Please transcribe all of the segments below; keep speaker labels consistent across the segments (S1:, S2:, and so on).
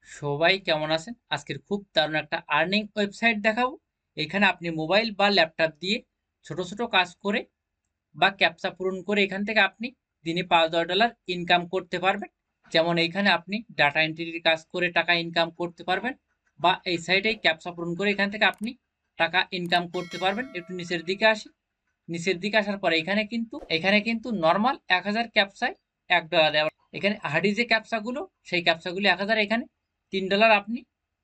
S1: সবাই কেমন আছেন? আজকের খুব দারুণ একটা আর্নিং ওয়েবসাইট দেখাবো। এখানে আপনি মোবাইল বা ল্যাপটপ দিয়ে ছোট, ছোট কাজ করে বা ক্যাপচা পূরণ করে এখান থেকে আপনি দিনে $৫-১০ ইনকাম করতে পারবেন। যেমন এইখানে আপনি ডাটা এন্ট্রির কাজ করে টাকা ইনকাম করতে পারবেন বা এই সাইডেই ক্যাপচা পূরণ করে এখান থেকে আপনি টাকা ইনকাম করতে পারবেন। একটু নিচের দিকে আসি। নিচের দিকে আসার পরে এখানে কিন্তু নরমাল ১,০০০ ক্যাপচায় $১ দেওয়া। এখানে হার্ডি যে ক্যাপচাগুলো সেই ক্যাপচাগুলো ১,০০০, এখানে $৩ আপনি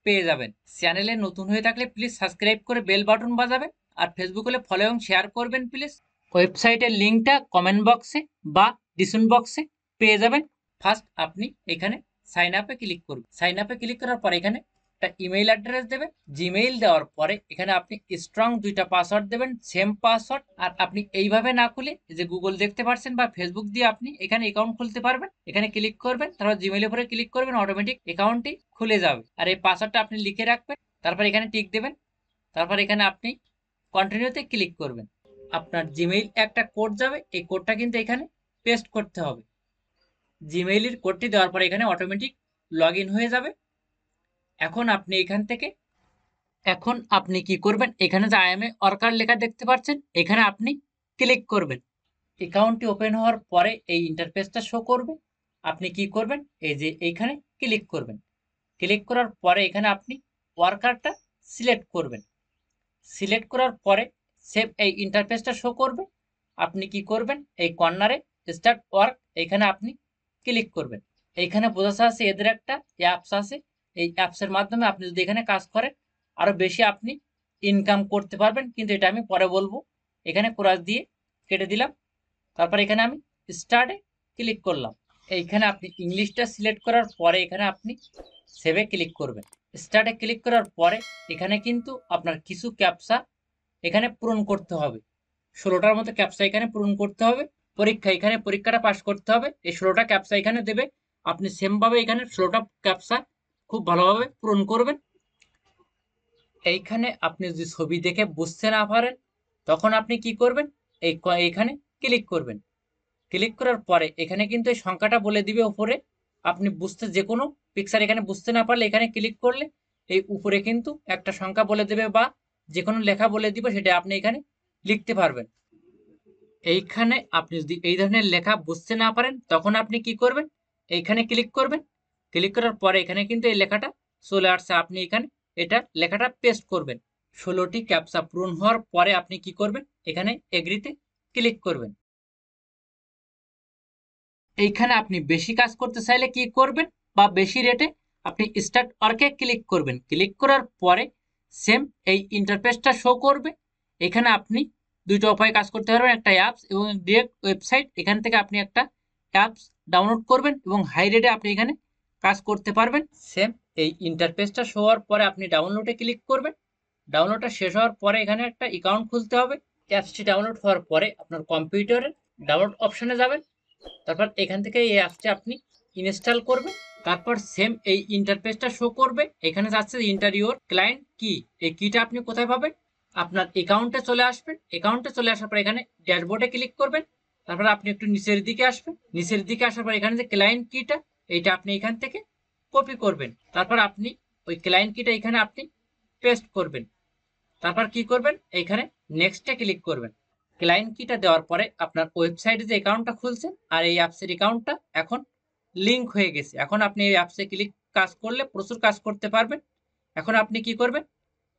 S1: পেয়ে যাবেন। চ্যানেলে নতুন হয়ে থাকলে প্লিজ সাবস্ক্রাইব করে বেল বাটন বাজাবেন আর ফেসবুক হলে ফলো এবং শেয়ার করবেন প্লিজ। ওয়েবসাইটের লিঙ্কটা কমেন্ট বক্সে বা ডিসক্রিপশন বক্সে পেয়ে যাবেন। ফার্স্ট আপনি এখানে সাইন আপে ক্লিক করুন। সাইন আপে ক্লিক করার পরে এখানে একটা ইমেইল অ্যাড্রেস দেবেন। জিমেইল দেওয়ার পরে এখানে আপনি স্ট্রং ২টা পাসওয়ার্ড দেবেন, সেম পাসওয়ার্ড। আর আপনি এইভাবে না খুলে যে গুগল দেখতে পাচ্ছেন বা ফেসবুক দিয়ে আপনি এখানে অ্যাকাউন্ট খুলতে পারবেন। এখানে ক্লিক করবেন, তারপর জিমেইলের উপরে ক্লিক করবেন, অটোমেটিক অ্যাকাউন্টটি খুলে যাবে। আর এই পাসওয়ার্ডটা আপনি লিখে রাখবেন, তারপর এখানে টিক দেবেন, তারপর এখানে আপনি কন্টিনিউতে ক্লিক করবেন। আপনার জিমেইল একটা কোড যাবে, এই কোডটা কিন্তু এখানে পেস্ট করতে হবে। জিমেইলের কোডটি দেওয়ার পরে এখানে অটোমেটিক লগ ইন হয়ে যাবে। এখন আপনি এখান থেকে এখন আপনি কি করবেন, এখানে যে আই এম এ ওয়ার্কার লেখা দেখতে পাচ্ছেন এখানে আপনি ক্লিক করবেন। অ্যাকাউন্টটি ওপেন হওয়ার পরে এই ইন্টারফেসটা শো করবে। আপনি কি করবেন, এই যে এইখানে ক্লিক করবেন। ক্লিক করার পরে এখানে আপনি ওয়ার্কারটা সিলেক্ট করবেন। সিলেক্ট করার পরে সেভ এই ইন্টারফেসটা শো করবে। আপনি কি করবেন, এই কর্নারে স্টার্ট ওয়ার্ক এখানে আপনি ক্লিক করবেন। এইখানে বোঝা আছে এদের একটা অ্যাপস আছে। এই অ্যাপসের মাধ্যমে আপনি যদি এখানে কাজ করেন আরো বেশি আপনি ইনকাম করতে পারবেন, কিন্তু এটা আমি পরে বলবো। এখানে ক্রস দিয়ে কেটে দিলাম, তারপর এখানে আমি স্টার্টে ক্লিক করলাম। এইখানে আপনি ইংলিশটা সিলেক্ট করার পরে এখানে আপনি সেভে ক্লিক করবেন। স্টার্টে ক্লিক করার পরে এখানে কিন্তু আপনার কিছু ক্যাপচা এখানে পূরণ করতে হবে। ১৬টার মতো ক্যাপচা এখানে পূরণ করতে হবে। এখানে পরীক্ষাটা পাস করতে হবে। এই ১৬টা ক্যাপচা এখানে দেবে। আপনি সেমভাবে এখানে ১৬টা ক্যাপচা খুব ভালোভাবে পূরণ করবেন। এইখানে আপনি যদি ছবি দেখে বুঝতে না পারেন তখন আপনি কি করবেন, এইখানে ক্লিক করবেন। ক্লিক করার পরে এখানে কিন্তু এই সংখ্যাটা বলে দিবে উপরে। আপনি বুঝতে যে কোনো পিকচার এখানে বুঝতে না পারলে এখানে ক্লিক করলে এই উপরে কিন্তু একটা সংখ্যা বলে দেবে বা যে কোনো লেখা বলে দিবে, সেটা আপনি এখানে লিখতে পারবেন। এইখানে আপনি যদি এই ধরনের লেখা বুঝতে না পারেন তখন আপনি কি করবেন, এইখানে ক্লিক করবেন। ক্লিক করার পরে এখানে কিন্তু এই লেখাটা চলে আসছে। আপনি এখানে এটা লেখাটা পেস্ট করবেন। ১৬টি ক্যাপচা পূরণ হওয়ার পরে আপনি কি করবেন, এখানে এগ্রিতে ক্লিক করবেন। এইখানে আপনি বেশি কাজ করতে চাইলে কি করবেন বা বেশি রেটে আপনি স্টার্ট ওয়ার্কে ক্লিক করবেন। ক্লিক করার পরে সেম এই ইন্টারফেসটা শো করবে। এখানে আপনি দুইটা উপায়ে কাজ করতে পারবেন, একটা অ্যাপস এবং ডিরেক্ট ওয়েবসাইট। এখান থেকে আপনি একটা অ্যাপস ডাউনলোড করবেন এবং হাই রেটে আপনি এখানে কাজ করতে পারবেন। সেম এই ইন্টারফেসটা শো হওয়ার পরে আপনি ডাউনলোডে ক্লিক করবেন। ডাউনলোডটা শেষ হওয়ার পরে এখানে একটা অ্যাকাউন্ট খুলতে হবে। অ্যাপসটি ডাউনলোড হওয়ার পরে আপনার কম্পিউটারের ডাউনলোড অপশনে যাবেন, তারপর এখান থেকে এই অ্যাপসটি আপনি ইনস্টল করবেন। তারপর সেম এই ইন্টারফেসটা শো করবে। এখানে যাচ্ছে ইন্টার ইউর ক্লায়েন্ট কি, এই কিটা আপনি কোথায় পাবেন, আপনার অ্যাকাউন্টে চলে আসবেন। অ্যাকাউন্টে চলে আসার পর এখানে ড্যাশবোর্ডে ক্লিক করবেন। তারপর আপনি একটু নিচের দিকে আসবেন। নিচের দিকে আসার পর এখানে যে ক্লায়েন্ট কিটা এইটা আপনি এখান থেকে কপি করবেন। তারপর আপনি ওই ক্লায়েন্ট কিটা এখানে আপনি পেস্ট করবেন। তারপর কি করবেন, এইখানে নেক্সটে ক্লিক করবেন। ক্লায়েন্ট কিটা দেওয়ার পরে আপনার ওয়েবসাইটে যে অ্যাকাউন্টটা খুলছেন আর এই অ্যাপসের অ্যাকাউন্টটা এখন লিঙ্ক হয়ে গেছে। এখন আপনি এই অ্যাপসে ক্লিক কাজ করলে প্রচুর কাজ করতে পারবেন। এখন আপনি কি করবেন,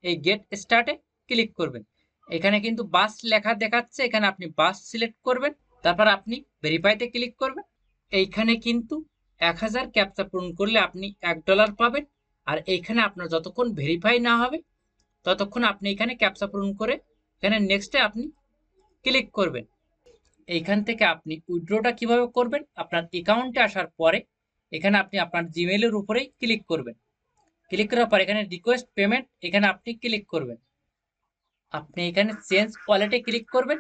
S1: এই গেট স্টার্টে ক্লিক করবেন। এখানে কিন্তু বাস লেখা দেখাচ্ছে, এখানে আপনি বাস সিলেক্ট করবেন। তারপর আপনি ভেরিফাইতে ক্লিক করবেন। এইখানে কিন্তু ১,০০০ ক্যাপচা পূরণ করলে আপনি $১ পাবেন। আর এইখানে আপনার যতক্ষণ ভেরিফাই না হবে ততক্ষণ আপনি এখানে ক্যাপচা পূরণ করে এখানে নেক্সটে আপনি ক্লিক করবেন। এইখান থেকে আপনি উইথড্রটা কিভাবে করবেন, আপনার অ্যাকাউন্টে আসার পরে এখানে আপনি আপনার জিমেইলের উপরেই ক্লিক করবেন। ক্লিক করার পর এখানে রিকোয়েস্ট পেমেন্ট এখানে আপনি ক্লিক করবেন। আপনি এখানে চেঞ্জ ওয়ালেটে ক্লিক করবেন।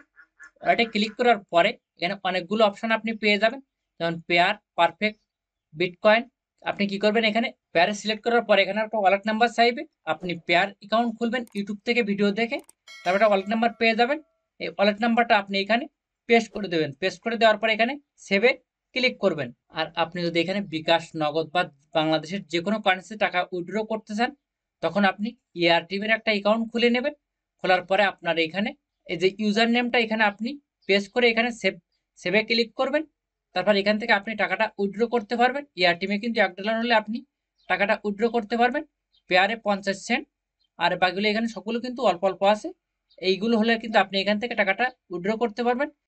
S1: ওয়ালেটে ক্লিক করার পরে এখানে অনেকগুলো অপশন আপনি পেয়ে যাবেন, যেমন পেয়ার, পারফেক্ট, বিটকয়েন। আপনি কি করবেন, এখানে পেয়ারে সিলেক্ট করার পরে এখানে একটা ওয়ালেট নাম্বার চাইবে। আপনি পেয়ার অ্যাকাউন্ট খুলবেন ইউটিউব থেকে ভিডিও দেখে, তারপর একটা ওয়ালেট নাম্বার পেয়ে যাবেন। এই ওয়ালেট নাম্বারটা আপনি এখানে পেস্ট করে দেবেন। পেস্ট করে দেওয়ার পরে এখানে সেভে ক্লিক করবেন। আর আপনি যদি এখানে বিকাশ, নগদ বা বাংলাদেশের যে কোনো কারেন্সিতে টাকা উইথড্র করতে চান, তখন আপনি এআরটিএমের একটা অ্যাকাউন্ট খুলে নেবেন। খোলার পরে আপনার এখানে এই যে ইউজার নেমটা এখানে আপনি পেস্ট করে এখানে সেভে ক্লিক করবেন। তারপর এখান থেকে আপনি টাকাটা উইথড্র করতে পারবেন। এআরটিএমে কিন্তু $1 হলে আপনি টাকাটা উইথড্র করতে পারবেন পেয়ারে 50 সেন্ট। আর বাকিগুলো এখানে সবগুলো কিন্তু অল্প অল্প আছে। এইগুলো হলে কিন্তু আপনি এখান থেকে টাকাটা উইথড্র করতে পারবেন।